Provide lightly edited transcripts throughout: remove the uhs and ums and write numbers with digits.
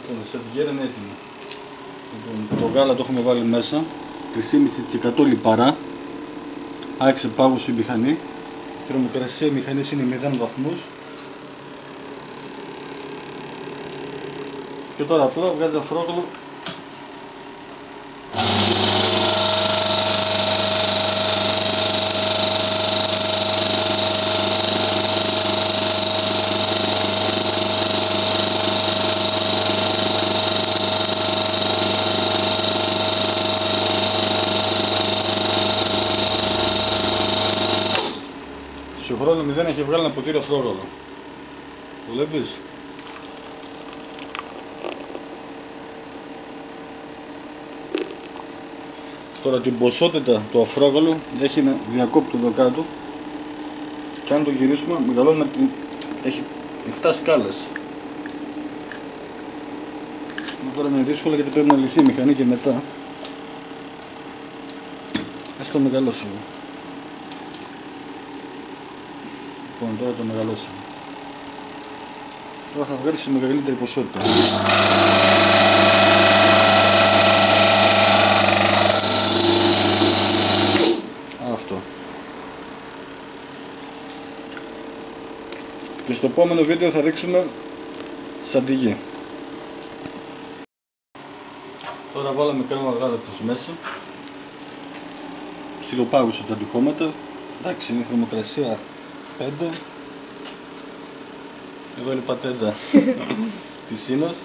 Λοιπόν, η σερβιέρα είναι έτοιμη. Λοιπόν, το γάλα το έχουμε βάλει μέσα, 3,5% λιπαρά. Άρχισε πάγωση η μηχανή. Η θερμοκρασία μηχανής είναι 0 βαθμούς. Και τώρα απλά βγάζει αφρόγαλο. Στο χρόνο 0 έχει βγάλει ένα ποτήρι αφρόγαλο. Το βλέπεις? Τώρα την ποσότητα του αφρόγαλου έχει ένα διακόπτω εδώ κάτω και αν το γυρίσουμε μεγαλώνει, έχει 7 σκάλες. Τώρα είναι δύσκολο γιατί πρέπει να λυθεί η μηχανή και μετά. Ας το μεγαλώσουμε. Λοιπόν, τώρα το μεγαλώσαμε. Τώρα θα βγάλει σε μεγαλύτερη ποσότητα. Αυτό. Και στο επόμενο βίντεο θα δείξουμε σαντιγί. Τώρα βάλαμε κρέμα γάλακτος μέσα. Ψιλοπάγουσα τα ντυκώματα. Εντάξει, είναι η θερμοκρασία 5. Εδώ είναι η πατέντα της Σίνας.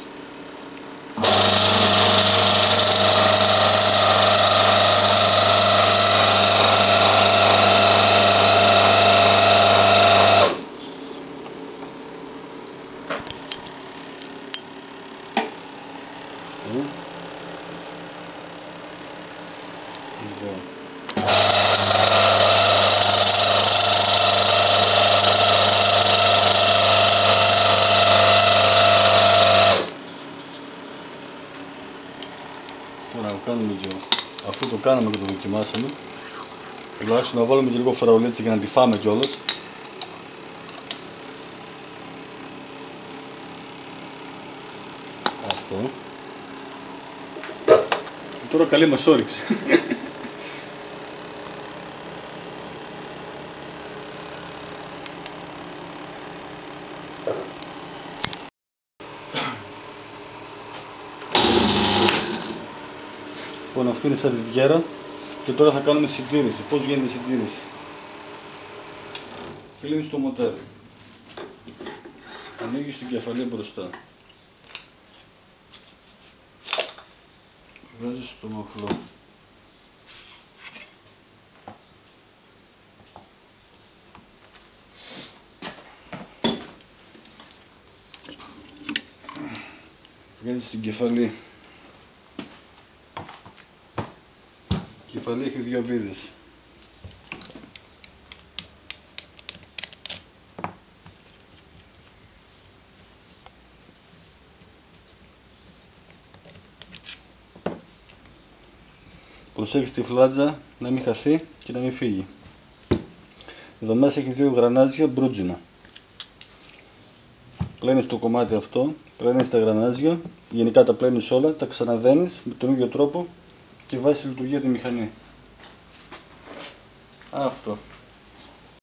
Τώρα κάνουμε και, αφού το κάναμε και το δοκιμάσαμε, τουλάχιστον να βάλουμε και λίγο φραουλέτσι για να τη φάμε κιόλας. Αυτό. Και τώρα καλή μας όρεξη. Λοιπόν, αυτή είναι η σαλιβιέρα και τώρα θα κάνουμε συντήρηση. Πώς γίνεται η συντήρηση? Κλείνεις το μοτέρ, ανοίγεις την κεφαλή μπροστά, βγάζεις το μοχλό, βγάζεις την κεφαλή. Η κεφαλή έχει 2 βίδες. Προσέχεις τη φλάτζα να μην χαθεί και να μην φύγει. Εδώ μέσα έχει 2 γρανάζια μπρούτζινα. Πλένεις το κομμάτι αυτό, πλένεις τα γρανάζια, γενικά τα πλένεις όλα, τα ξαναδένεις με τον ίδιο τρόπο και βάζεις στη λειτουργία τη μηχανή. Αυτό.